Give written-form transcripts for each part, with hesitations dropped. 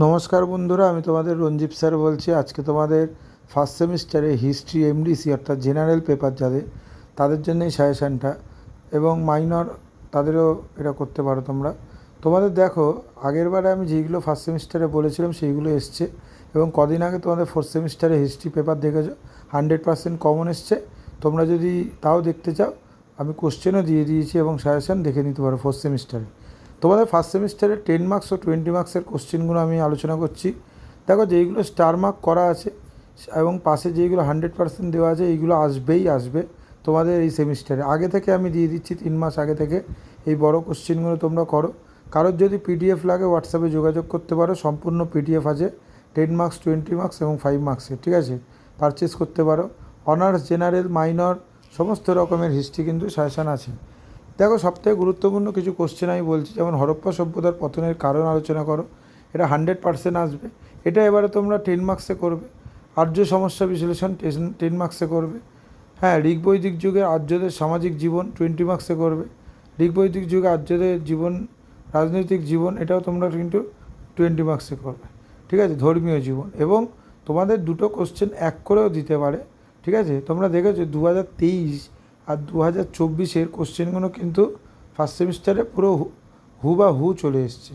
নমস্কার বন্ধুরা, আমি তোমাদের রঞ্জীব স্যার বলছি। আজকে তোমাদের ফার্স্ট সেমিস্টারে হিস্ট্রি এমডিসি অর্থাৎ জেনারেল পেপার যাদের তাদের জন্যই সাজেশানটা, এবং মাইনর তাদেরও এটা করতে পারো তোমরা। তোমাদের দেখো, আগের বারে আমি যেইগুলো ফার্স্ট সেমিস্টারে বলেছিলাম সেইগুলো এসছে, এবং কদিন আগে তোমাদের ফোর্থ সেমিস্টারে হিস্ট্রি পেপার দেখেছো 100% কমন এসছে। তোমরা যদি তাও দেখতে চাও, আমি কোশ্চেনও দিয়ে দিয়েছি এবং সাজেশান দেখে নিতে পারো ফোর্থ সেমিস্টারে। তোমাদের ফার্স্ট সেমিস্টারে 10 মার্কস ও 20 মার্কসের কোশ্চেনগুলো আমি আলোচনা করছি। দেখো, যেইগুলো স্টার মার্ক করা আছে এবং পাশে যেইগুলো 100% দেওয়া আছে, এইগুলো আসবে তোমাদের এই সেমিস্টারে। আগে থেকে আমি দিয়ে দিচ্ছি 3 মাস আগে থেকে এই বড় কোশ্চেনগুলো তোমরা করো। কারোর যদি পিডিএফ লাগে হোয়াটসঅ্যাপে যোগাযোগ করতে পারো, সম্পূর্ণ পিডিএফ আছে 10 মার্কস, 20 মার্কস এবং 5 মার্কসের, ঠিক আছে? পারচেস করতে পারো। অনার্স, জেনারেল, মাইনর সমস্ত রকমের হিস্ট্রি কিন্তু সাজেশান আছে। দেখো, সবথেকে গুরুত্বপূর্ণ কিছু কোশ্চেন আমি বলছি, যেমন হরপ্পা সভ্যতার পতনের কারণ আলোচনা করো। এটা 100% আসবে। এটা এবারে তোমরা 10 মার্কসে করবে। আর্য সমস্যা বিশ্লেষণ 10 মার্কসে করবে। হ্যাঁ, ঋগ্বৈদিক যুগে আর্যদের সামাজিক জীবন 20 মার্কসে করবে। ঋগ্বৈদিক যুগে আর্যদের জীবন, রাজনৈতিক জীবন, এটাও তোমরা কিন্তু 20 মার্কসে করবে, ঠিক আছে? ধর্মীয় জীবন। এবং তোমাদের দুটো কোশ্চেন এক করেও দিতে পারে, ঠিক আছে? তোমরা দেখেছো 2023 আর 2024-এর কোশ্চেনগুলো কিন্তু ফার্স্ট সেমিস্টারে পুরো হুবাহু চলে এসছে,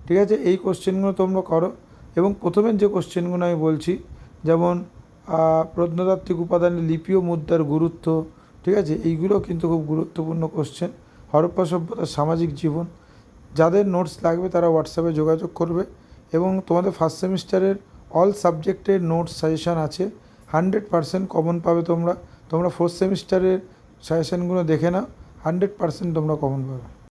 ঠিক আছে? এই কোশ্চেনগুলো তোমরা করো। এবং প্রথমের যে কোশ্চেনগুলো আমি বলছি, যেমন প্রত্নতাত্ত্বিক উপাদানে লিপি ও মুদ্রার গুরুত্ব, ঠিক আছে? এইগুলো কিন্তু খুব গুরুত্বপূর্ণ কোশ্চেন। হরপ্পা সভ্যতার সামাজিক জীবন। যাদের নোটস লাগবে তারা হোয়াটসঅ্যাপে যোগাযোগ করবে। এবং তোমাদের ফার্স্ট সেমিস্টারের অল সাবজেক্টের নোটস সাজেশান আছে, 100% কমন পাবে তোমরা। তোমরা ফোর্থ সেমিস্টারের সাজেশানগুলো দেখে নাও, 100% তোমরা কমন পাবে।